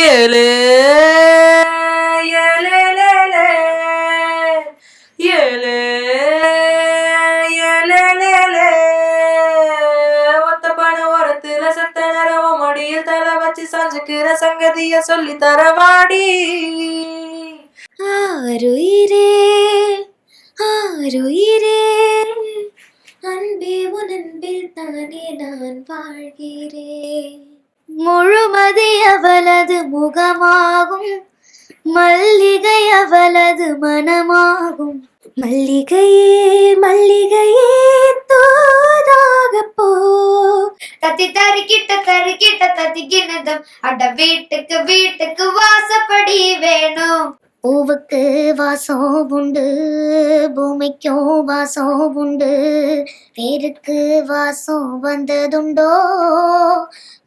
ஏலே ஏலேலேலே, ஏலே ஏலேலேலே, ஒத்த பண ஓரத்துல சத்த நிறவ மடியில் தலை வச்சு சாஞ்சுக்கிற சங்கதிய சொல்லி தரவாடி. ஆருயிரே ஆருயிரே அன்பே உன் அன்பில் தானே நான் வாழ்கிறேன். முழுமதி அவளது முகமாகும், மல்லிகை அவளது மனமாகும். மல்லிகையே மல்லிகையே தூதாக போ, தத்தி தறிக்கிட்ட தத்திக்கினதும் அட வீட்டுக்கு வீட்டுக்கு வாசப்படி வேணும். பூவுக்கு வாசம் உண்டு, பூமிக்கும் வாசம் உண்டு, பேருக்கு வாசம் வந்ததுண்டோ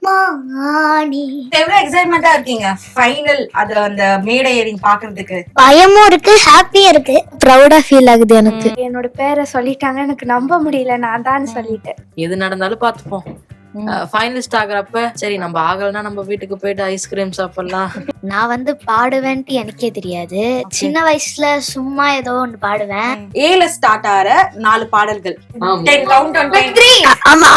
மாணி. எவ்வளவு எக்ஸைட்மெண்டா இருக்கீங்க ஃபைனல் அது அந்த மேடையை நீங்க பாக்குறதுக்கு? பயமும் இருக்கு, ஹாப்பியா இருக்கு, ப்ரௌடா ஃபீல் ஆகுது எனக்கு. என்னோட பேரை சொல்லிட்டாங்க, எனக்கு நம்ப முடியல, நான் தான் சொல்லிட்டேன். எது நடந்தாலும் பாத்துப்போம். ஃபைனலிஸ்ட் ஆகுறப்ப சரி நம்ம ஆகலன்னா நம்ம வீட்டுக்கு போயிட்டு ஐஸ்கிரீம் சாப்பிடலாம். நான் வந்து பாடுவேன்ட்டு எனக்கே தெரியாது. சின்ன வயசுல சும்மா ஏதோ ஒன்று பாடுவேன். ஏல ஸ்டார்ட் ஆற 4 பாடல்கள். 10 கவுண்ட் ஆன் 10. ஆமா.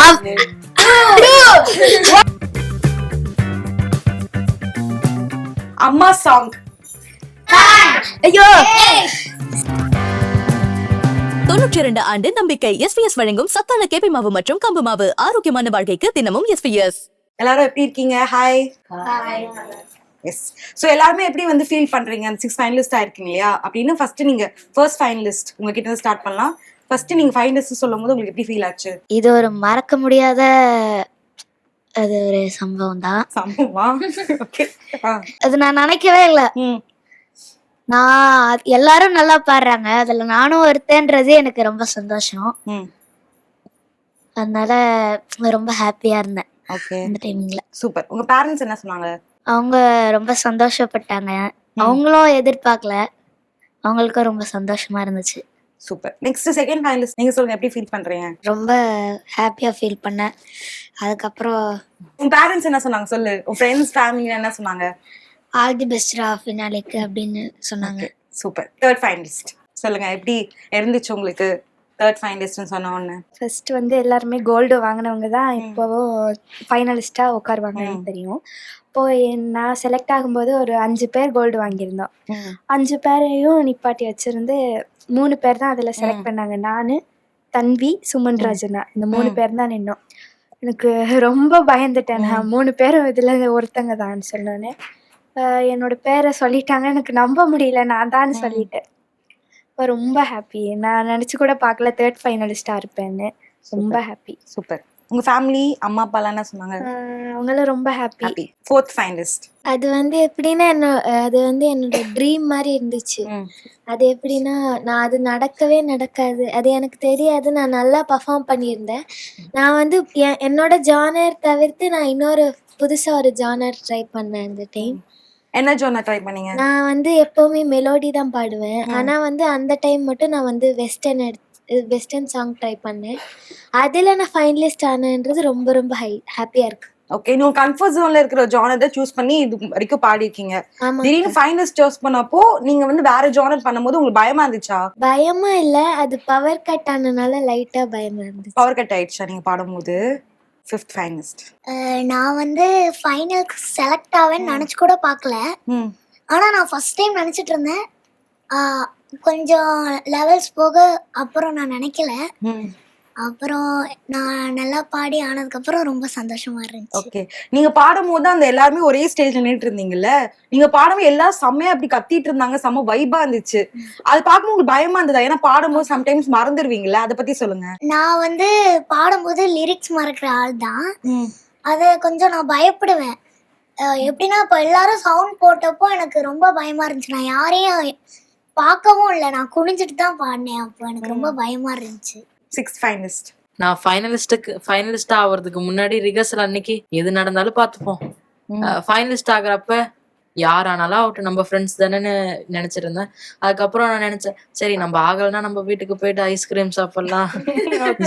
அம்மா சாங். ஐயோ 92 ஆண்டு நம்பிக்கை. எஸ்பிஎஸ் வழங்கும் சத்தான கேப்பை மாவு மற்றும் கம்பு மாவு. ஆரோக்கியமான வாழ்க்கைக்கு தினமும் எஸ்பிஎஸ். எல்லாரும் எப்படி இருக்கீங்க? ஹாய். எஸ். சோ எல்லாருமே எப்படி வந்து ஃபீல் பண்றீங்க? அந்த 6 ஃபைனலிஸ்ட் ஆயிருக்கீங்க இல்லையா? அப்படின்னு ஃபர்ஸ்ட் நீங்க ஃபர்ஸ்ட் ஃபைனலிஸ்ட் உங்ககிட்ட இருந்து ஸ்டார்ட் பண்ணலாம். ஃபர்ஸ்ட் நீங்க ஃபைனலிஸ்ட் சொல்லும்போது உங்களுக்கு எப்படி ஃபீல் ஆச்சு? இது ஒரு மறக்க முடியாத அது ஒரு சம்பவம் தான். சம்பவமா? ஓகே. அது நான் நினைக்கவே இல்லை. நான் எல்லாரும் நல்லா பாடுறாங்க, அதுல நானும் ஒருத்தன்றது எனக்கு ரொம்ப சந்தோஷம். அதனால ரொம்ப ஹாப்பியா இருந்தேன் அந்த டைமிங்ல. சூப்பர். உங்க பேரண்ட்ஸ் என்ன சொன்னாங்க? அவங்க ரொம்ப சந்தோஷப்பட்டாங்க. அவங்களும் எதிர்பார்க்கல, அவங்களுக்கும் ரொம்ப சந்தோஷமா இருந்துச்சு. சூப்பர். நெக்ஸ்ட் செகண்ட் ஃபைனலிஸ்ட் நீங்க சொல்லுங்க, எப்படி ஃபீல் பண்றீங்க? ரொம்ப ஹாப்பியா ஃபீல் பண்ணேன். அதுக்கப்புறம் உங்க பேரண்ட்ஸ் என்ன சொன்னாங்க சொல்லு. உங்க ஃப்ரெண்ட்ஸ் ஃபேமிலி என்ன சொன்னாங்க? ஆல் தி பெஸ்ட்ரா ஃபினாலேக்கு அப்படின்னு சொன்னாங்க. சூப்பர். தேர்ட் ஃபைனலிஸ்ட் சொல்லுங்க, எப்படி இருந்துச்சு உங்களுக்கு தேர்ட் ஃபைனலிஸ்ட்னு சொன்ன உடனே? ஃபர்ஸ்ட் வந்து எல்லாருமே கோல்டு வாங்கினவங்க தான் இப்போ ஃபைனலிஸ்டா உட்காருவாங்கன்னு தெரியும். இப்போ நான் செலக்ட் ஆகும்போது ஒரு 5 பேர் கோல்டு வாங்கியிருந்தோம். 5 பேரையும் நிப்பாட்டி வச்சிருந்து 3 பேர் தான் அதில் செலக்ட் பண்ணாங்க. நான், தன்வி, சுமன் ராஜனா, இந்த 3 பேர் தான் நின்னோம். எனக்கு ரொம்ப பயந்துட்டேன். நான் 3 பேரும் இதில் ஒருத்தங்க தான் சொன்னோன்னே என்னோட பேரை சொல்லிட்டாங்க, எனக்கு நம்ப முடியல, நான் தான் சொல்லிட்டேன். இப்போ ரொம்ப ஹாப்பி. நான் நினச்சி கூட பார்க்கல தேர்ட் ஃபைனலிஸ்டாக இருப்பேன்னு. ரொம்ப ஹாப்பி. சூப்பர். உங்க ஃபேமிலி அம்மா அப்பாலாம் என்ன சொன்னாங்க? அவங்களும் ரொம்ப ஹாப்பி. ஃபோர்த் ஃபைனலிஸ்ட் அது வந்து எப்படின்னா அது வந்து என்னோட ட்ரீம் மாதிரி இருந்துச்சு. அது எப்படின்னா நான் அது நடக்கவே நடக்காது, அது எனக்கு தெரியாது, நான் நல்லா பர்ஃபார்ம் பண்ணியிருந்தேன். நான் வந்து என்னோட ஜானர் தவிர்த்து நான் இன்னொரு புதுசாக ஒரு ஜானர் ட்ரை பண்ணேன் அந்த டைம். என்ன ஜானர் ட்ரை பண்ணீங்க? நான் வந்து எப்பவுமே மெலோடி தான் பாடுவேன். ஆனா வந்து அந்த டைம் மட்டும் நான் வந்து வெஸ்டர்ன் சாங் ட்ரை பண்ணேன். அதுல நான் ஃபைனலிஸ்ட் ஆனேன்றது ரொம்ப ரொம்ப ஹாப்பியா இருக்கு. ஓகே. நீங்க கம்ஃபர்ட் ஜோன்ல இருக்கிற ஜானர் தான் சூஸ் பண்ணி இது வரைக்கும் பாடி இருக்கீங்க. திடீர்னு ஃபைனலிஸ்ட் சூஸ் பண்ணப்போ நீங்க வந்து வேற ஜானர் பண்ணும்போது உங்களுக்கு பயமா இருந்துச்சா? பயமா இல்ல, அது பவர் கட் ஆனனால லைட்டா பயமா இருந்துச்சு. பவர் கட் ஆயிடுச்சா நீங்க பாடும்போது? Fifth finalist. நான் வந்து ஃபைனலுக்கு செலக்ட் ஆவேன்னு நினச்சி கூட பார்க்கல. ஆனால் நான் ஃபர்ஸ்ட் டைம் நினச்சிட்டு இருந்தேன். கொஞ்சம் லெவல்ஸ் போக அப்புறம் நான் நினைக்கல. அப்புறம் நான் நல்லா பாடி ஆனதுக்கப்புறம் ரொம்ப சந்தோஷமா இருந்துச்சு. ஓகே. நீங்க பாடும்போது அந்த எல்லாருமே ஒரே ஸ்டேஜ்ல நின்னுட்டு இருந்தீங்கல்ல, நீங்க பாடும்போது எல்லாம் செம்மையா அப்படி கத்திட்டு இருந்தாங்க, செம்ம வைபா இருந்துச்சு. அது பார்க்கும்போது உங்களுக்கு பயமா இருந்ததா? ஏன்னா பாடும்போது சம்டைம்ஸ் மறந்துடுவீங்கல்ல, அதை பத்தி சொல்லுங்க. நான் வந்து பாடும்போது லிரிக்ஸ் மறக்கிற ஆள் தான். அதை கொஞ்சம் நான் பயப்படுவேன். எப்படின்னா இப்போ எல்லாரும் சவுண்ட் போட்டப்போ எனக்கு ரொம்ப பயமா இருந்துச்சு. நான் யாரையும் பார்க்கவும் இல்லை, நான் குனிஞ்சிட்டு தான் பாடினேன். அப்போ எனக்கு ரொம்ப பயமா இருந்துச்சு. Sixth finalist. நான் ஃபைனலிஸ்ட் ஆகிறதுக்கு முன்னாடி ரிஹர்சல் அன்னைக்கு எது நடந்தாலும் பார்த்துப்போம். ஃபைனலிஸ்ட் ஆகுறப்ப யார் ஆனாலும் அவட்டு நம்ம ஃப்ரெண்ட்ஸ் தானேன்னு நினைச்சிருந்தேன். அதுக்கப்புறம் நான் நினைச்சேன் சரி நம்ம ஆகலைன்னா நம்ம வீட்டுக்கு போயிட்டு ஐஸ்கிரீம் சாப்பிடலாம்,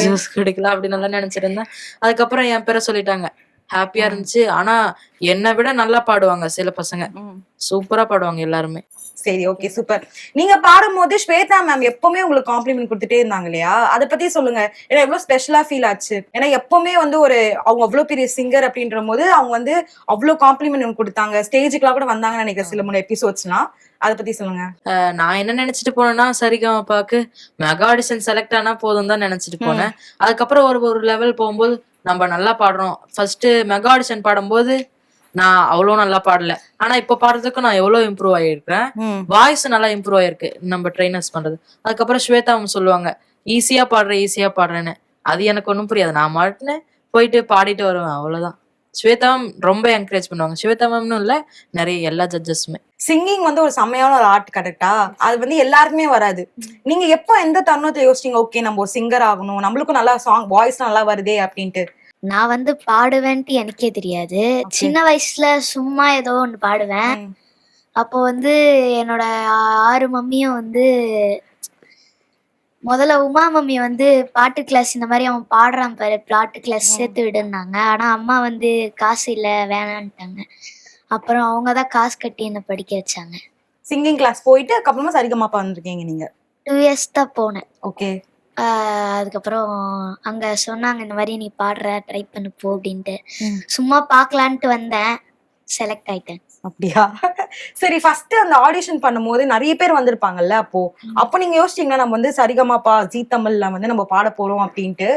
ஜூஸ் குடிக்கலாம் அப்படின்னு நல்லா நினைச்சிருந்தேன். அதுக்கப்புறம் என் பேரை சொல்லிட்டாங்க ஹாப்பியா இருந்துச்சு. ஆனா என்னை விட நல்லா பாடுவாங்க சில பசங்க, சூப்பரா பாடுவாங்க எல்லாருமே. சரி, ஓகே, சூப்பர். நீங்க பாடும்போது ஸ்வேதா மேம் எப்பவுமே உங்களுக்கு காம்ப்ளிமெண்ட் கொடுத்துட்டே இருந்தாங்க இல்லையா? அதை பத்தி சொல்லுங்க. ஏன்னா எவ்வளவு ஸ்பெஷலா ஃபீல் ஆச்சு? ஏன்னா எப்பவுமே வந்து அவங்க அவ்வளவு பெரிய சிங்கர் அப்படின்ற போது அவங்க வந்து அவ்வளவு காம்ப்ளிமெண்ட் கொடுத்தாங்க. ஸ்டேஜுக்குலாம் கூட வந்தாங்கன்னு நினைக்கிறேன் சில 3 எபிசோட்ஸ்லாம். அதை பத்தி சொல்லுங்க. நான் என்ன நினைச்சிட்டு போனேன்னா, சரிகமபாக்கு மெகா ஆடிஷன் செலக்ட் ஆனா போதும் தான் நினைச்சிட்டு போனேன். அதுக்கப்புறம் ஒரு லெவல் போகும்போது நம்ம நல்லா பாடுறோம். ஃபர்ஸ்ட் மெகா ஆடிஷன் பாடும்போது நான் அவ்வளவு நல்லா பாடல. ஆனா இப்ப பாடுறதுக்கு நான் எவ்வளவு இம்ப்ரூவ் ஆகிருக்கேன். வாய்ஸ் நல்லா இம்ப்ரூவ் ஆயிருக்கு நம்ம ட்ரைனர்ஸ் பண்றது. அதுக்கப்புறம் ஸ்வேதா அவங்க சொல்லுவாங்க, ஈஸியா பாடுறேன்னு. அது எனக்கு ஒண்ணும் புரியாது. நான் மாட்டுன்னு போயிட்டு பாடிட்டு வருவேன், அவ்வளவுதான். ஸ்வேதா ரொம்ப என்கரேஜ் பண்ணுவாங்க. ஸ்வேதா மேம்னு இல்ல, நிறைய எல்லா ஜட்ஜஸுமே. சிங்கிங் வந்து ஒரு செம்மையான ஒரு ஆர்ட், கரெக்டா? அது வந்து எல்லாருக்குமே வராது. நீங்க எப்போ எந்த தருணத்தை யோசிச்சீங்க, ஓகே நம்ம ஒரு சிங்கர் ஆகணும், நம்மளுக்கும் நல்லா சாங் வாய்ஸ் நல்லா வருதே அப்படின்ட்டு? நான் வந்து பாடுவேன்ட்டு எனக்கே தெரியாது. சின்ன வயசுல சும்மா ஏதோ ஒன்று பாடுவேன். அப்போ வந்து என்னோட 6 மம்மியும் வந்து முதல்ல உமா மம்மி வந்து பாட்டு கிளாஸ் இந்த மாதிரி அவன் பாடுறான் பாரு, பாட்டு கிளாஸ் சேர்த்து விடுனாங்க. ஆனா அம்மா வந்து காசு இல்லை வேணான்ட்டாங்க. அப்புறம் அவங்க தான் காசு கட்டி என்னை படிக்க வச்சாங்க. சிங்கிங் கிளாஸ் போயிட்டு அதுக்கப்புறமா சரிகமாப்பா வந்திருக்கீங்க நீங்க? 2 years தான் போனேன். ஓகே. அதுக்கப்புறம் அங்க சொன்னாங்க இந்த மாதிரி நீ பாடுற ட்ரை பண்ணு போ அப்படின்ட்டு. சும்மா பார்க்கலான்ட்டு வந்தேன், செலக்ட் ஆயிட்டேன். அப்படியா? சரி, ஃபர்ஸ்ட் அந்த ஆடிஷன் பண்ணும்போது நிறைய பேர் வந்திருப்பாங்கல்ல, அப்போ நீங்க யோசிச்சீங்கன்னா நம்ம வந்து சரிகமாப்பா ஜீ தமிழ்ல வந்து நம்ம பாட போறோம் அப்படின்ட்டு?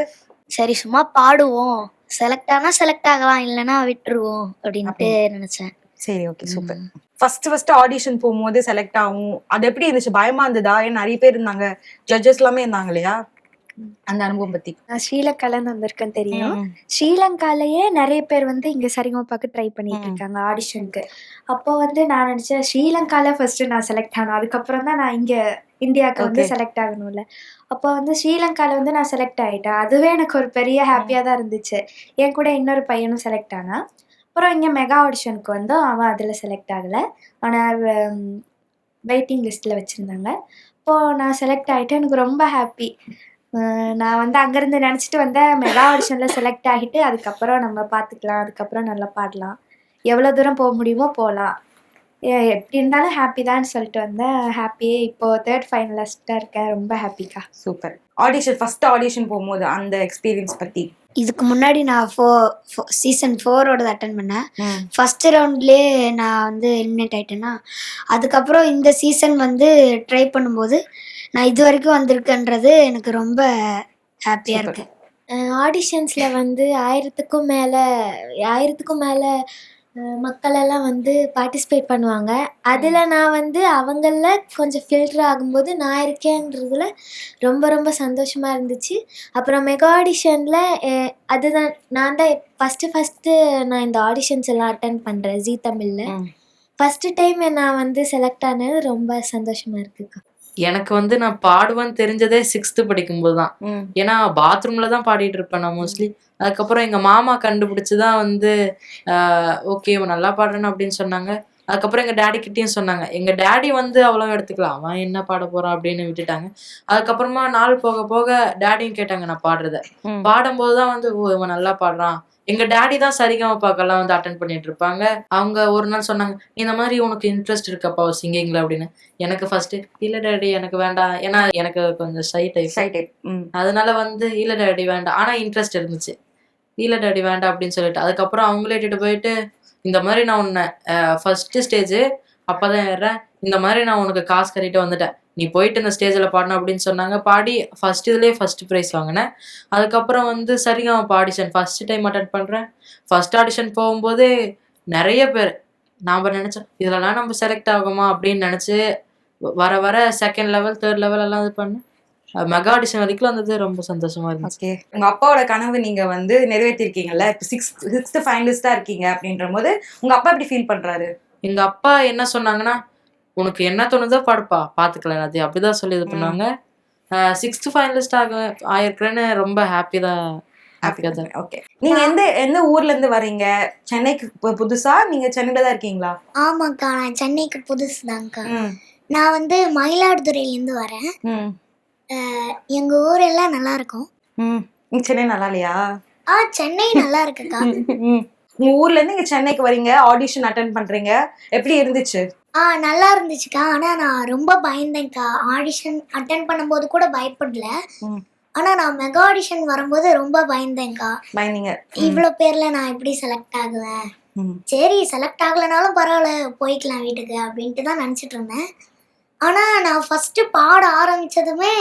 சரி சும்மா பாடுவோம், செலக்ட் ஆனா செலக்ட் ஆகலாம், இல்லைன்னா விட்டுருவோம் அப்படின்ட்டு நினைச்சேன். சரி, ஓகே, சூப்பர். ஃபர்ஸ்ட் ஆடிஷன் போகும்போது செலக்ட் ஆகும், அது எப்படி இருந்துச்சு? பயமா இருந்ததா? ஏன்னா நிறைய பேர் இருந்தாங்க, ஜட்ஜஸ் எல்லாமே இருந்தாங்க இல்லையா? அந்த அனுபவம் பத்தி. நான் ஸ்ரீலங்காலேருந்து வந்திருக்கேன் தெரியும். ஸ்ரீலங்காலேயே நிறைய பேர் வந்து இங்கே சரிகமபாக்கு ட்ரை பண்ணிட்டு இருக்காங்க ஆடிஷனுக்கு. அப்போ வந்து நான் நினச்சேன் ஸ்ரீலங்கால ஃபர்ஸ்ட் நான் செலக்ட் ஆனேன், அதுக்கப்புறம் தான் நான் இங்கே இந்தியாவுக்கு வந்து செலக்ட் ஆகணும்ல. அப்போ வந்து ஸ்ரீலங்கால வந்து நான் செலக்ட் ஆகிட்டேன். அதுவே எனக்கு ஒரு பெரிய ஹாப்பியாக தான் இருந்துச்சு. என் கூட இன்னொரு பையனும் செலக்ட் ஆனான். அப்புறம் இங்கே மெகா ஆடிஷனுக்கு வந்தோம், அவன் அதில் செலக்ட் ஆகலை, ஆனால் வெயிட்டிங் லிஸ்ட்டில் வச்சுருந்தாங்க. அப்போது நான் செலக்ட் ஆகிட்டேன், எனக்கு ரொம்ப ஹாப்பி. நான் வந்து அங்கேருந்து நினச்சிட்டு வந்தேன், மெகா ஆடிஷனில் செலக்ட் ஆகிட்டு அதுக்கப்புறம் நம்ம பார்த்துக்கலாம், அதுக்கப்புறம் நல்லா பாடலாம், எவ்வளோ தூரம் போக முடியுமோ போகலாம், எப்படி இருந்தாலும் ஹாப்பி தான் சொல்லிட்டு வந்தேன். ஹாப்பியே. இப்போது 3rd ஃபைனலிஸ்ட்டாக இருக்கேன், ரொம்ப ஹாப்பிக்கா. சூப்பர். ஃபர்ஸ்ட் ஆடிஷன் போகும்போது அந்த எக்ஸ்பீரியன்ஸ் பற்றி? இதுக்கு முன்னாடி நான் சீசன் 4 அட்டன் பண்ணேன். ஃபர்ஸ்ட் ரவுண்ட்லேயே நான் வந்து எலிமினேட் ஆகிட்டேன்னா, அதுக்கப்புறம் இந்த சீசன் வந்து ட்ரை பண்ணும்போது நான் இது வரைக்கும் வந்திருக்கேன்றது எனக்கு ரொம்ப ஹாப்பியாக இருக்கு. ஆடிஷன்ஸில் வந்து 1000க்கும் மேலே மக்கள் எல்லாம் வந்து பார்ட்டிசிபேட் பண்ணுவாங்க. அதில் நான் வந்து அவங்களில் கொஞ்சம் ஃபில்டர் ஆகும்போது நான் இருக்கேன்றதுல ரொம்ப ரொம்ப சந்தோஷமாக இருந்துச்சு. அப்புறம் மெகா ஆடிஷனில் அதுதான் நான் தான் ஃபஸ்ட்டு நான் இந்த ஆடிஷன்ஸ் எல்லாம் அட்டன் பண்ணுறேன் ஜீ தமிழில். ஃபஸ்ட்டு டைம் நான் வந்து செலக்ட் ஆனது ரொம்ப சந்தோஷமாக இருக்குக்கா. எனக்கு வந்து நான் பாடுவேன்னு தெரிஞ்சதே 6th படிக்கும்போது தான். ஏன்னா பாத்ரூம்ல தான் பாடிட்டு இருப்பேன் நான் மோஸ்ட்லி. அதுக்கப்புறம் எங்க மாமா கண்டுபிடிச்சுதான் வந்து ஓகே நல்லா பாடுறேன்னு அப்படின்னு சொன்னாங்க. அதுக்கப்புறம் எங்க டேடி கிட்டயும் சொன்னாங்க. எங்க டேடி வந்து அவ்வளவு எடுத்துக்கலாம், அவன் என்ன பாட போறான் அப்படின்னு விட்டுட்டாங்க. அதுக்கப்புறமா நாள் போக போக டேடியும் கேட்டாங்க நான் பாடுறத. பாடும்போதுதான் வந்து ஓ இவன் நல்லா பாடுறான். எங்க டேடி தான் சரிகமபாக்கெல்லாம் வந்து அட்டென்ட் பண்ணிட்டு இருப்பாங்க. அவங்க ஒரு நாள் சொன்னாங்க, இந்த மாதிரி உனக்கு இன்ட்ரெஸ்ட் இருக்கப்பா சிங்கிங்ல அப்படின்னு. எனக்கு ஃபர்ஸ்ட் இல்ல டேடி எனக்கு வேண்டாம், ஏன்னா எனக்கு கொஞ்சம் ஷை டைப், அதனால வந்து இல்ல டேடி வேண்டாம், ஆனா இன்ட்ரெஸ்ட் இருந்துச்சு. இல்ல டேடி வேண்டாம் அப்படின்னு சொல்லிட்டு அதுக்கப்புறம் அவங்களே இட்டுட்டு போயிட்டு, இந்த மாதிரி நான் உன்னை ஃபர்ஸ்ட் ஸ்டேஜ் அப்பதான் ஏறேன், இந்த மாதிரி நான் உனக்கு காசு கட்டிட்டு வந்துட்டேன், நீ போயிட்டு இந்த ஸ்டேஜில் பாடணும் அப்படின்னு சொன்னாங்க. பாடி இதுலேயே ஃபர்ஸ்ட் ப்ரைஸ் வாங்கினேன். அதுக்கப்புறம் வந்து Sa Re Ga Ma Pa audition first time attend பண்ணுறேன். ஃபர்ஸ்ட் ஆடிஷன் போகும்போதே நிறைய பேர் நாம் நினச்சோம் இதெல்லாம் நம்ம செலக்ட் ஆகுமா அப்படின்னு நினச்சி வர வர 2nd லெவல் 3rd லெவல் எல்லாம் இது பண்ணேன். மெகா ஆடிஷன் வரைக்கும் வந்தது ரொம்ப சந்தோஷமா இருந்துச்சு. உங்க அப்பாவோட கனவு நீங்க வந்து நிறைவேற்றிருக்கீங்கல்ல, இப்போ 6th ஃபைனலிஸ்டா இருக்கீங்க அப்படின்ற போது உங்க அப்பா எப்படி ஃபீல் பண்றாரு? எங்க அப்பா என்ன சொன்னாங்கன்னா, உனக்கு என்ன தோணுதோ பாடுப்பா, பாத்துக்கலாம் அது அப்படிதான் சொல்லி இது பண்ணுவாங்க. 6th ஃபைனலிஸ்ட் ஆயிருக்கிறேன்னு ரொம்ப ஹாப்பியா தான். ஓகே. நீங்க எந்த ஊர்ல இருந்து வரீங்க? சென்னைக்கு புதுசா? நீங்க சென்னையில தான் இருக்கீங்களா? ஆமாக்கா, நான் சென்னைக்கு புதுசுதான்க்கா. நான் வந்து மயிலாடுதுறையிலேருந்து வரேன். எங்க ஊர் எல்லாம் நல்லா இருக்கும். சென்னை நல்லா இல்லையா? சென்னை நல்லா இருக்குக்கா. உங்க ஊர்ல இருந்து இங்க சென்னைக்கு வரீங்க, ஆடிஷன் அட்டென்ட் பண்றீங்க, எப்படி இருந்துச்சு? நல்லா இருந்துச்சுக்கா. ஆனா நான் ரொம்ப பயந்தேன்க்கா. ஆடிஷன் அட்டென்ட் பண்ணும்போது கூட பயப்படல. ஆனா நான் மெகா ஆடிஷன் வரும்போது ரொம்ப பயந்தேன்க்கா. பயந்தீங்க. இவ்வளோ பேர்ல நான் எப்படி செலக்ட் ஆகுவேன், சரி செலக்ட் ஆகலைனாலும் பரவாயில்ல போய்க்கலாம் வீட்டுக்கு அப்படின்ட்டு தான் நினச்சிட்டு இருந்தேன். ஆனா நான் ஃபர்ஸ்ட் பாட ஆரம்பிச்சதுமே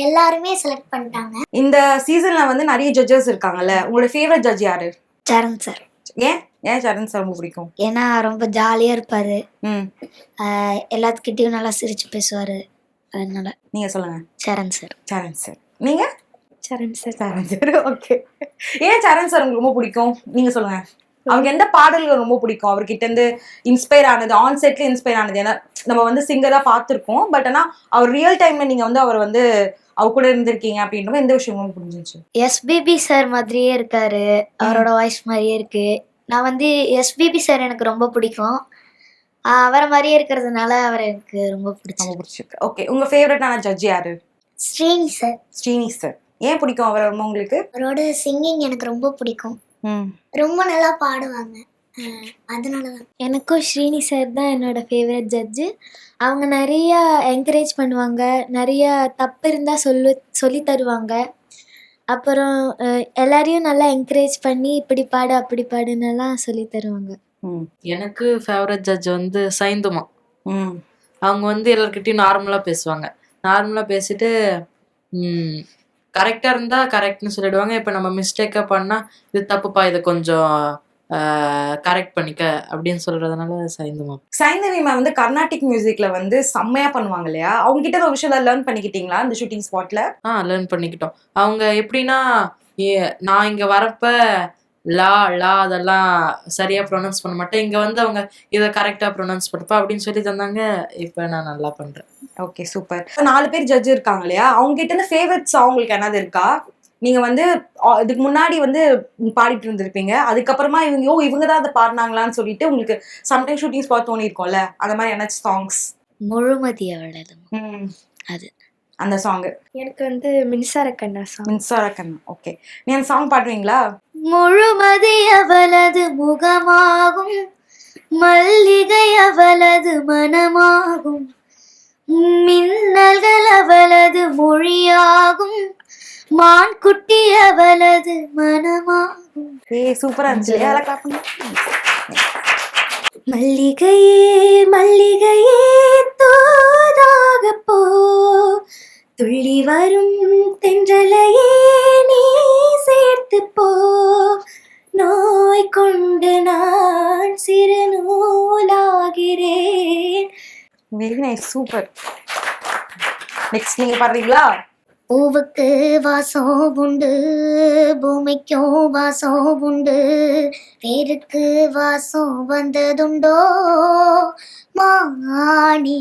எல்லாருமே செலக்ட் பண்ணிட்டாங்க. இந்த சீசன்ல வந்து நிறைய ஜட்ஜஸ் இருக்காங்கல்ல, உங்களோட ஃபேவரட் ஜட்ஜ் யாரு? சரண் சார். ஏன் ஏன் சரண் சார் ரொம்ப பிடிக்கும்? ஏன்னா ரொம்ப ஜாலியா இருப்பாரு, ம் எல்லாத்துக்கிட்டையும் நல்லா சிரிச்சு பேசுவாரு, அதனால. நீங்க சொல்லுங்க. சரண் சார். சரண் சார். நீங்க? சரண் சார். சரண் சார். ஓகே. ஏன் சரண் சார் உங்களுக்கு ரொம்ப பிடிக்கும்? நீங்க சொல்லுங்க. அவருக்கு எந்த பாடல்கள் ரொம்ப பிடிக்கும்? அவர்கிட்ட இருந்து இன்ஸ்பயர் ஆனது, ஆன் செட்ல இன்ஸ்பயர் ஆனது? ஏன்னா நம்ம வந்து சிங்கரா பார்த்துருக்கோம், பட் ஆனா அவர் ரியல் டைம்ல நீங்க வந்து அவர் வந்து அவர் கூட இருந்திருக்கீங்க அப்படின்ற எந்த விஷயம் உங்களுக்கு புரிஞ்சிச்சு? எஸ்பிபி சார் மாதிரியே இருக்காரு, அவரோட வாய்ஸ் மாதிரியே இருக்கு. நான் வந்து எஸ்பிபி சார் எனக்கு ரொம்ப பிடிக்கும், அவரை மாதிரியே இருக்கிறதுனால அவர் எனக்கு ரொம்ப பிடிச்சிருக்கு. ஓகே, உங்க ஃபேவரட்டான ஜட்ஜ் யாரு? ஸ்ரீனி சார். ஸ்ரீனி சார். ஏன் பிடிக்கும் அவர் ரொம்ப உங்களுக்கு? அவரோட சிங்கிங் எனக்கு ரொம்ப பிடிக்கும், ரொம்ப நல்லா பாடுவாங்க, அதனாலதான். எனக்கும் ஸ்ரீனி சார் தான் என்னோட ஃபேவரட் ஜட்ஜு. அவங்க நிறையா என்கரேஜ் பண்ணுவாங்க, நிறையா தப்பு இருந்தால் சொல்லி தருவாங்க. அப்புறம் எல்லாரையும் நல்லா என்கரேஜ் பண்ணி இப்படி பாடு அப்படி பாடுன்னெல்லாம் சொல்லி தருவாங்க. எனக்கு ஃபேவரட் ஜட்ஜ் வந்து சைந்துமா. அவங்க வந்து எல்லார்கிட்டயும் நார்மலா பேசுவாங்க. நார்மலா பேசிட்டு கரெக்டா இருந்தா கரெக்ட்னு சொல்லிடுவாங்க. இப்ப நம்ம மிஸ்டேக்கா பண்ணா இது தப்புப்பா, இதை கொஞ்சம் கரெக்ட் பண்ணிக்க அப்படின்னு சொல்றதுனால சைந்துமா. சைந்தவி மேம் வந்து கர்நாடிக் மியூசிக்ல வந்து செம்மையா பண்ணுவாங்க இல்லையா? அவங்க கிட்ட ஒரு விஷயம் லேர்ன் பண்ணிக்கிட்டீங்களா இந்த ஷூட்டிங் ஸ்பாட்ல? லேர்ன் பண்ணிக்கிட்டோம். அவங்க எப்படின்னா, நான் இங்க வரப்ப லா லா அதெல்லாம் சரியா ப்ரொனவுன்ஸ் பண்ண மாட்டேன், இங்க வந்து அவங்க இதை கரெக்டா ப்ரொனவுன்ஸ் பண்ணப்பா அப்படின்னு சொல்லி தந்தாங்க. இப்ப நான் நல்லா பண்றேன். Okay, super. 4 பேர் ஜட்ஜ் இருக்காங்க இல்லையா? அவங்க கிட்ட இருந்து ஃபேவரட் சாங் உங்களுக்கு என்னது இருக்கா? நீங்க வந்து இதுக்கு முன்னாடி வந்து பாடிட்டு இருந்திருப்பீங்க, அதுக்கப்புறமா இவங்க தான் அதை பாடினாங்களான்னு சொல்லிட்டு உங்களுக்கு சம்டைம் ஷூட்டிங் ஸ்பாட் தோணி இருக்கும்ல, அந்த மாதிரி என்ன சாங்ஸ்? முழுமதி அவளது அது அந்த சாங். எனக்கு வந்து மின்சார கண்ணா சாங். மின்சார கண்ணா. ஓகே, நீ அந்த சாங் பாடுவீங்களா? முழுமதி அவளது முகமாகும், மல்லிகை அவளது மனமாகும், மின்னல்கள் அவளது மொழியாகும், மான் குட்டி அவளது மனமாகும். சூப்பரா இருந்துச்சு. மல்லிகையே மல்லிகையே தோதாக போ, துள்ளி வரும் தென்றலையே நீ சேர்த்து போ, நோய் கொண்டு நான் சிறு நூலாகிறேன். Very nice, super. நெக்ஸ்ட் நீங்க பாடுறீங்களா? பூவுக்கு வாசம் உண்டு, பூமிக்கும் வாசம் உண்டு, வேருக்கு வாசம் வந்ததுண்டோ மாணி,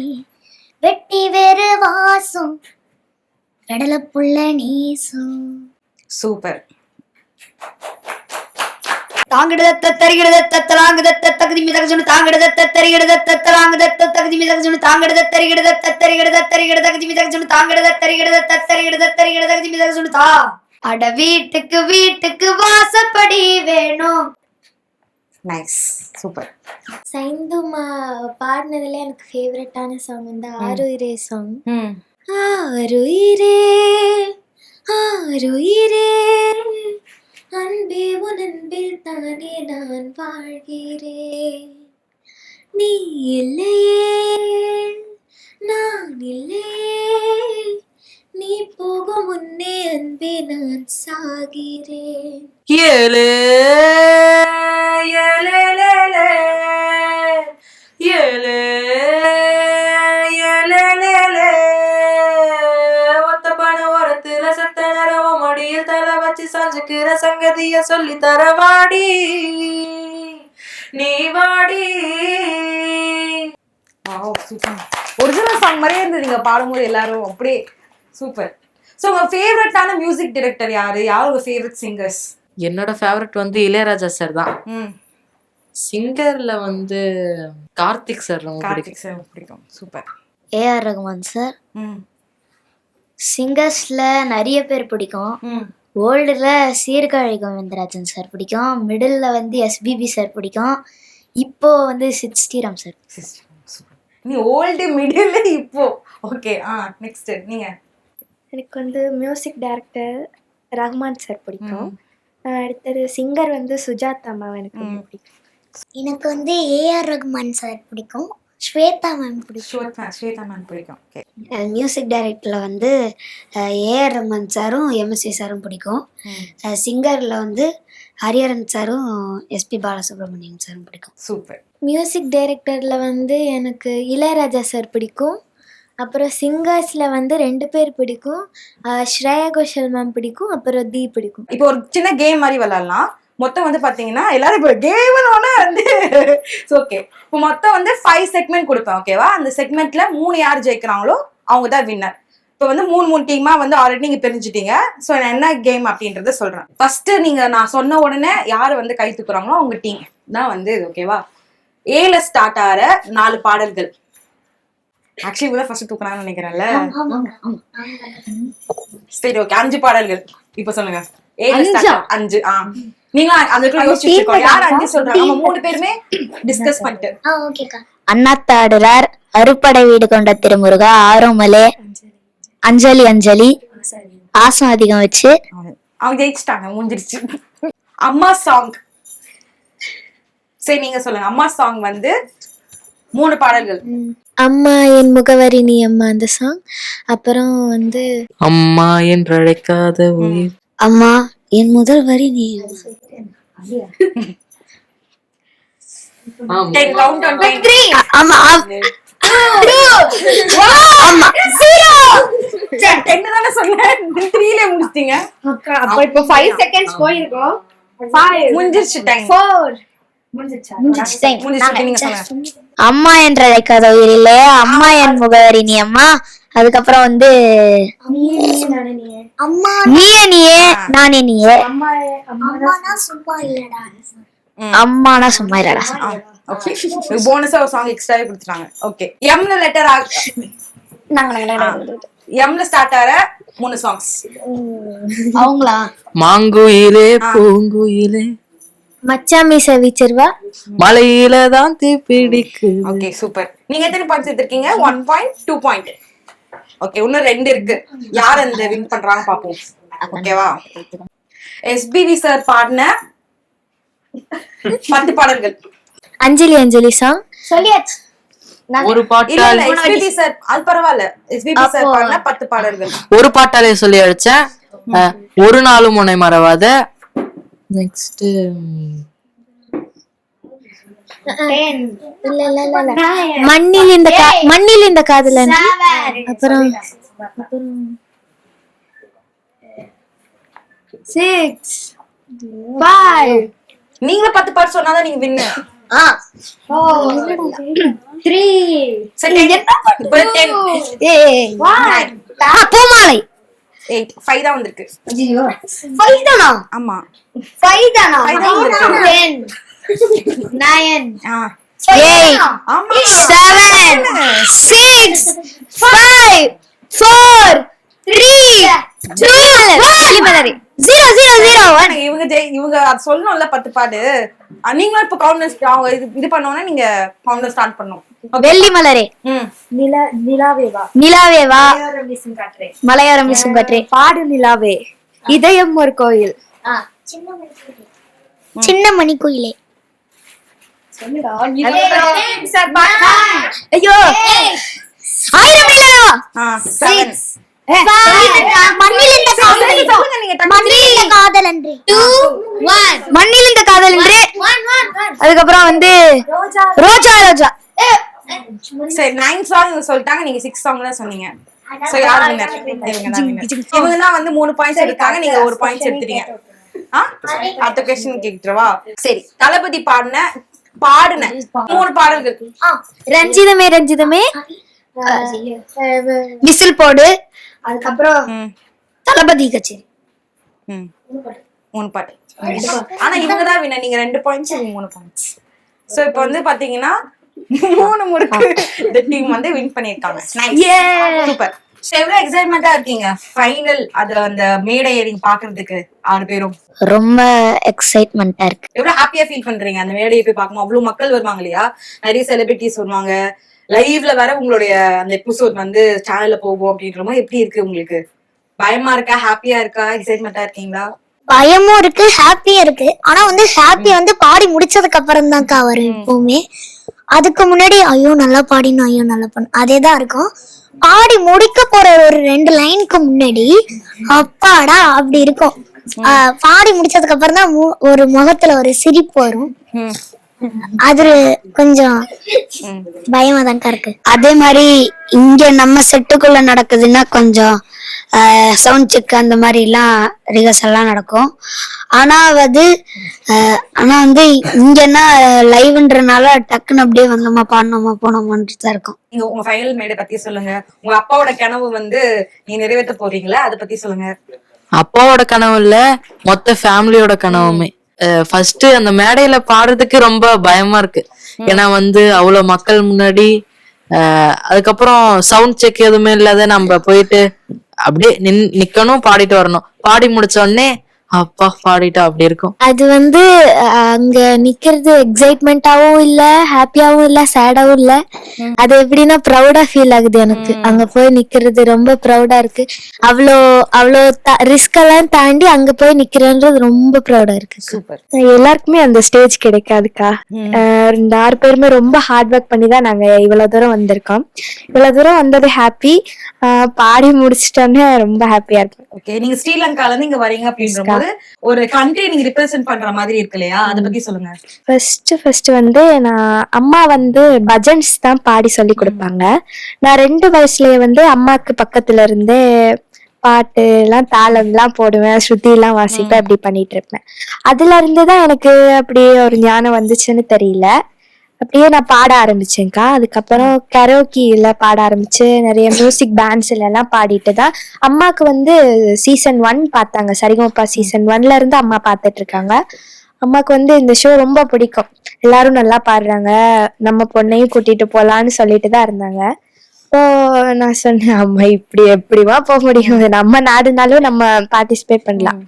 வெட்டி வேறு வாசம் கடலப்புள்ள நீசம். சூப்பர். தாங்கிடதத்த தரிகிடதத்த தலாங்கிடதத்த தகுதி மிதகஜனு தாங்கிடதத்த தரிகிடதத்த தலாங்கிடதத்த தகுதி மிதகஜனு தாங்கிடதத்த தரிகிடதத்த தரிகிடதத்த தரிகிட தகுதி மிதகஜனு தாங்கிடதத்த தரிகிடதத்த தரிகிடதத்த தரிகிட தகுதி மிதகஜனு தா. அட வீட்டுக்கு வீட்டுக்கு வாசப்படி வேணும். Nice, super. சைந்துமா பாடினதுல எனக்கு ஃபேவரட்டான சாங் வந்து ஆருயிரே சாங். ஆருயிரே ஆருயிரே அன்பே உன் அன்பில் தானே நான் வாழ்கிறேன், நீ இல்லையே நான் இல்லையே, நீ போகும் முன்னே அன்பே நான் சாகிறேன். ஏலே ஏலேலேலே, ஏலே ஏலேலேலே, ஒத்த பண ஓரத்துல சத்த நரவ மடியில் தலை வச்சு சாஞ்சுக்கிற சங்கதிய சொல்லி தரவாடி நீ வாடி. ஒரிஜினல் சாங் மாதிரியே இருந்தது நீங்க பாடும்போது எல்லாரும், அப்படியே சூப்பர். ஸோ உங்க ஃபேவரட்டான மியூசிக் டைரக்டர் யாரு? யார் உங்க ஃபேவரட் சிங்கர்ஸ்? என்னோட ஃபேவரட் வந்து இளையராஜா சார் தான். சிங்கர்ல வந்து கார்த்திக் சார் ரொம்ப பிடிக்கும். சூப்பர். ஏஆர் ரகுமான் சார். சிங்கர்ஸ்ல நிறைய பேர் பிடிக்கும், ஓல்டில் சீர்காழி கோவிந்தராஜன் சார் பிடிக்கும், மிடில் வந்து எஸ்பிபி சார் பிடிக்கும், இப்போ வந்து சித் ஸ்ரீராம் சார். நீ ஓல்டு மிடில் இப்போ ஓகே. நெக்ஸ்ட் நீங்க. எனக்கு வந்து மியூசிக் டைரக்டர் ரஹ்மான் சார் பிடிக்கும். அடுத்தது சிங்கர் வந்து சுஜாதா மேம் எனக்கு ரொம்ப பிடிக்கும். எனக்கு வந்து ஏஆர் ரகுமான் சார் பிடிக்கும், ஸ்வேதா மேம் பிடிக்கும். ஸ்வேதா மேம் பிடிக்கும். ஓகே. மியூசிக் டைரக்டரில் வந்து ஏஆர் ரஹ்மான் சாரும் எம்எஸ்வி சாரும் பிடிக்கும். சிங்கரில் வந்து ஹரிஹரன் சாரும் எஸ்பி பாலசுப்ரமணியம் சாரும் பிடிக்கும். சூப்பர். மியூசிக் டைரக்டரில் வந்து எனக்கு இளையராஜா சார் பிடிக்கும். அப்புறம் சிங்கர்ஸில் வந்து 2 பேர் பிடிக்கும், ஸ்ரேயா கோஷல் மேம் பிடிக்கும், அப்புறம் தி பிடிக்கும். இப்போ ஒரு சின்ன கேம் மாதிரி விளையாடலாம். மொத்தம் வந்து பாத்தீங்கன்னா எல்லாரும் இப்போ கேம்னு வந்து ஓகே. இப்போ மொத்தம் வந்து 5 செக்மெண்ட் கொடுப்பேன். ஓகேவா? அந்த செக்மெண்ட்ல 3 யார் ஜெயிக்கிறாங்களோ அவங்க தான் வின்னர். இப்போ வந்து 3 டீமா வந்து ஆல்ரெடி நீங்க பிரிஞ்சுட்டீங்க. ஸோ நான் என்ன கேம் அப்படின்றத சொல்றேன். ஃபர்ஸ்ட் நீங்க நான் சொன்ன உடனே யாரு வந்து கை தூக்குறாங்களோ அவங்க டீம் தான் வந்து இது. ஓகேவா? ஏல ஸ்டார்ட் ஆகிற 4 பாடல்கள். ஆக்சுவலி இவங்க ஃபர்ஸ்ட் தூக்குறாங்கன்னு நினைக்கிறேன்ல. சரி ஓகே. 5 பாடல்கள் இப்போ சொல்லுங்க. 5. நீங்க அதுக்குள்ள யோசிச்சுக்கோங்க. யார் 5 சொல்றாங்க? நம்ம 3 பேருமே டிஸ்கஸ் பண்ணிட்டு. ஓகேக்கா. அண்ணாத்தாடுறார், அறுப்படை வீடு கொண்ட திருமுருகா, ஆரோமலே, அஞ்சலி அஞ்சலி, ஆசம் அதிகம் வச்சு. அவங்க ஜெயிச்சிட்டாங்க, முடிஞ்சிருச்சு. அம்மா சாங். சரி நீங்க சொல்லுங்க. அம்மா சாங் வந்து 3 பாடல்கள். அம்மா என் முகவரி நீ அம்மா அந்த சாங். அப்புறம் வந்து அம்மா என்று அழைக்காத உயிர். அம்மா என் முதல் வரி நீ. 10 count on 10. ஆமா 10 தானே சொன்னேன். 3ல முடிச்சிட்டீங்க. அப்ப இப்போ 5 செகண்ட்ஸ் போயிருக்கோம். 5 முடிஞ்சிருச்சு டைம். 4 முடிஞ்சிருச்சு. நீங்க சொல்லுங்க. அம்மா என்று அழைக்காத உயிரிலே, அம்மா என் முகவரி நீ அம்மா. அதுக்கப்புறம் வந்து அம்மா நீயே நீயே நானே நீயே. அம்மானா சும்மா இல்லடா. அம்மானா சும்மா இல்லடா. ஓகே. போனஸா ஒரு சாங் எக்ஸ்ட்ராவே கொடுத்துட்டாங்க. ஓகே. எம்ல லெட்டர் எம்ல ஸ்டார்ட் ஆற 3 சாங்ஸ். அவங்களா? மாங்குயிலே பூங்குயிலே மச்சாமி சவிச்சர்வா, மலையில தான் தீ பிடிக்கு. Okay super. நீங்க எத்தனை பாயிண்ட்ஸ் எடுத்திருக்கீங்க? 1 பாயிண்ட், 2 பாயிண்ட். ஓகே. இன்னும் 2 இருக்கு. யார் அந்த வின் பண்றாங்க பாப்போம். ஓகேவா? எஸ்பிவி சார் பாடின 10 பாடல்கள். அஞ்சலி அஞ்சலி சாங் சொல்லியாச்சு. ஒரு இல்ல பாட்டால் இல்ல எஸ்பிபி சார் அது பரவாயில்ல. எஸ்பிபி சார் பாடின 10 பாடல்கள். ஒரு பாட்டாலே சொல்லி அடிச்சேன். ஒரு நாளும் உன்னை மறவாத. நெக்ஸ்ட் மண்ணில் இந்த காதலன். அப்புறம் 6 5 நீங்க 10 பாட்டு சொன்னாதான் நீங்க வின். 3 சரி 10. பூமாலை. 8 5 தான் வந்திருக்கு. 5 தானா? ஆமா 5 தானா? 5 தான் வந்திருக்கு. 10 9 ஆ 8 ஆமா 7 6 5 4 3 2 1 இவங்க அது சொல்லணும்ல 10 பாட்டு. நீங்களும் இப்ப கவுண்டர் அவங்க இது பண்ணோம்னா நீங்க கவுண்டர் ஸ்டார்ட் பண்ணணும். வெள்ளி மலரே, நிலாவேவா, நிலாவேவா, காட்டுறேன், மலையோரம் வீசும் காற்றே, பாடு நிலாவே, இதயம் ஒரு கோயில், சின்ன மணி கோயிலே. ஐயோ 1000 நிலாவா, 7 மண்ணில் இந்த காதல் அன்றி. 2 1 மண்ணில் இந்த காதல் என்று. அதுக்கப்புறம் வந்து ரோஜா ரோஜா. சரி 9 சாங் சொல்லிட்டாங்க. நீங்க 6 சாங் தான் சொன்னீங்க. சோ யார் வின்னர்? இவங்க தான் வந்து 3 பாயிண்ட்ஸ் எடுத்தாங்க. நீங்க 1 பாயிண்ட்ஸ் எடுத்துட்டீங்க. அடுத்த क्वेश्चन கேக்குறவா? சரி தளபதி பாடின 3 பாடல்கள். ரஞ்சிதமே ரஞ்சிதமே, விசில் போடு, அதுக்கப்புறம் தளபதி கச்சேரி. 3 பாட்டு. ஆனா இவங்க தான் வின்னர். நீங்க 2 பாயிண்ட்ஸ், இவங்க 3 பாயிண்ட்ஸ். சோ இப்போ வந்து பாத்தீங்கன்னா 3 முறுக்கு இந்த டீம் வந்து வின் பண்ணிருக்காங்க. சூப்பர். எவ்வளவு எக்ஸைட்மெண்டா இருக்கீங்க ஃபைனல் அதுல அந்த மேடையை நீங்க பாக்குறதுக்கு 6 பேரும்? ரொம்ப எக்ஸைட்மெண்ட்டா இருக்கு. எவ்வளவு ஹாப்பியா ஃபீல் பண்றீங்க அந்த மேடையை போய் பார்க்கணும்? அவ்வளவு மக்கள் வருவாங்க இல்லையா, நிறைய செலிபிரிட்டிஸ் வருவாங்க, லைவ்ல வர உங்களுடைய அந்த எபிசோட் வந்து சேனல்ல போகும் அப்படின்றமோ எப்படி இருக்கு உங்களுக்கு? பயமா இருக்கா, ஹாப்பியா இருக்கா, எக்ஸைட்மெண்டா இருக்கீங்களா? பயமும் இருக்கு, ஹாப்பியும் இருக்கு. ஆனா வந்து ஹாப்பி வந்து பாடி முடிச்சதுக்கு அப்புறம் தான்க்கா வரும் எப்பவுமே. அதுக்கு முன்னாடி ஐயோ நல்லா பாடினோம், ஐயோ நல்லா பண்ண அதேதான் இருக்கும். பாடி முடிக்க போற ஒரு 2 லைனுக்கு முன்னாடி அப்பாடா அப்படி இருக்கும். பாடி முடிச்சதுக்கு அப்புறம் தான் ஒரு முகத்துல ஒரு சிரிப்பு வரும். அது கொஞ்சம் பயமா தான்க்கா இருக்கு. அதே மாதிரி இங்க நம்ம செட்டுக்குள்ள நடக்குதுன்னா கொஞ்சம் சவுண்ட் செக் அந்த மாதிரி எல்லாம் ரிஹர்சல் எல்லாம் நடக்கும். ஆனா வந்து இங்கன்னா லைவ்ன்றனால டக்குன்னு அப்படியே வந்தோமா பாடணுமா போனோமான்ட்டு தான் இருக்கும். நீங்க உங்க ஃபைனல் மேடை பத்தி சொல்லுங்க. உங்க அப்பாவோட கனவு வந்து நீங்க நிறைவேற்ற போறீங்களா, அதை பத்தி சொல்லுங்க. அப்பாவோட கனவு இல்ல, மொத்த ஃபேமிலியோட கனவுமே. ஃபர்ஸ்ட் அந்த மேடையில பாடுறதுக்கு ரொம்ப பயமா இருக்கு. ஏன்னா வந்து அவ்வளவு மக்கள் முன்னாடி, அதுக்கப்புறம் சவுண்ட் செக் எதுவுமே இல்லாத நம்ம போயிட்டு அப்படியே நிக்கணும், பாடிட்டு வரணும். பாடி முடிச்ச உடனே அப்பா பாடிட்டா அப்படி இருக்கும். அது வந்து அங்க நிக்கிறது எக்ஸைட்மெண்டாவும் இல்ல, ஹாப்பியாவும் இல்ல, சேடாவும் இல்ல. அது எப்படின்னா ப்ரௌடா ஃபீல் ஆகுது எனக்கு. அங்க போய் நிக்கிறது ரொம்ப ப்ரௌடா இருக்கு. அவ்வளோ ரிஸ்க் எல்லாம் தாண்டி அங்க போய் நிக்கிறேன்றது ரொம்ப ப்ரௌடா இருக்கு. சூப்பர். எல்லாருக்குமே அந்த ஸ்டேஜ் கிடைக்காதுக்கா. 6 பேருமே ரொம்ப ஹார்ட் ஒர்க் பண்ணி தான் நாங்க இவ்வளவு தூரம் வந்திருக்கோம். இவ்வளவு தூரம் வந்தது ஹாப்பி. பாடி முடிச்சிட்டோன்னே ரொம்ப ஹாப்பியா இருக்கு. ஓகே, நீங்க ஸ்ரீலங்கால இருந்து இங்க வரீங்க அப்படின்றபோது ஒரு கண்ட்ரி நீங்க ரிப்ரசென்ட் பண்ற மாதிரி இருக்கு இல்லையா, அதை பத்தி சொல்லுங்க. ஃபர்ஸ்ட் வந்து நான் அம்மா வந்து பஜன்ஸ் தான் பாடி சொல்லி கொடுப்பாங்க. நான் 2 வயசுலயே வந்து அம்மாக்கு பக்கத்துல இருந்து பாட்டு எல்லாம் தாளம் எல்லாம் போடுவேன், ஸ்ருதி எல்லாம் வாசிப்பேன், அப்படி பண்ணிட்டு இருப்பேன். அதுல இருந்துதான் எனக்கு அப்படியே ஒரு ஞானம் வந்துச்சுன்னு தெரியல. அப்படியே நான் பாட ஆரம்பிச்சேன்க்கா. அதுக்கப்புறம் கரோக்கில பாட ஆரம்பிச்சு நிறைய மியூசிக் பேண்ட்ஸ்ல எல்லாம் பாடிட்டு தான் அம்மாக்கு வந்து சீசன் 1 பார்த்தாங்க. சரிகமபா சீசன் 1ல இருந்து அம்மா பார்த்துட்டு இருக்காங்க. அம்மாக்கு வந்து இந்த ஷோ ரொம்ப பிடிக்கும். எல்லாரும் நல்லா பாடுறாங்க, நம்ம பொண்ணையும் கூட்டிட்டு போலான்னு சொல்லிட்டு தான் இருந்தாங்க. இப்போ நான் சொன்னேன், அம்மா இப்படி எப்படிவா போக முடியும், நம்ம நாடுனாலும் நம்ம பார்ட்டிசிபேட் பண்ணலாம்,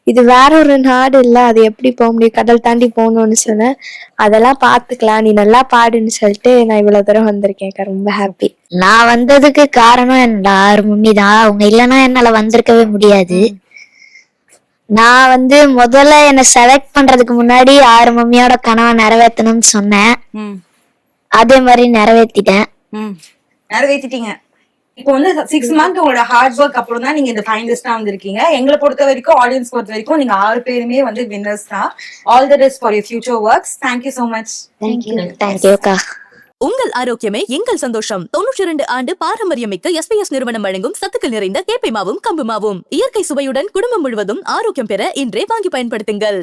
இது வேற ஒரு நாடு இல்ல, அது எப்படி போக முடியும், கடல் தாண்டி போகணும்னு சொன்னேன். அதெல்லாம் பாத்துக்கலாம், நீ நல்லா பாடுன்னு சொல்லிட்டு நான் இவ்வளவு தூரம் வந்திருக்கேன். ரொம்ப ஹாப்பி. நான் வந்ததுக்கு காரணம் என்னோட 6 மம்மி தான். அவங்க இல்லைன்னா என்னால வந்திருக்கவே முடியாது. நான் வந்து முதல்ல என்ன செலக்ட் பண்றதுக்கு முன்னாடி 6 மம்மியோட கனவை நிறைவேற்றணும்னு சொன்னேன். அதே மாதிரி நிறைவேற்றிட்டேன். நிறைவேற்றிட்டீங்க. இப்போ வந்து 6 மந்த் உங்களோட ஹார்ட் ஒர்க் அப்புறம் தான் நீங்க இந்த ஃபைனலிஸ்டா வந்திருக்கீங்க. எங்களை பொறுத்த வரைக்கும், ஆடியன்ஸ் பொறுத்த வரைக்கும் நீங்க 6 பேருமே வந்து வின்னர்ஸ் தான். All the best for your future works. Thank you so much. தேங்க்யூக்கா. உங்கள் ஆரோக்கியமே எங்கள் சந்தோஷம். 92 ஆண்டு பாரம்பரியமிக்க எஸ்பிஎஸ் நிறுவனம் வழங்கும் சத்துக்கள் நிறைந்த கேப்பை மாவும் கம்பு மாவும். இயற்கை சுவையுடன் குடும்பம் முழுவதும் ஆரோக்கியம் பெற இன்றே வாங்கி பயன்படுத்துங்கள்.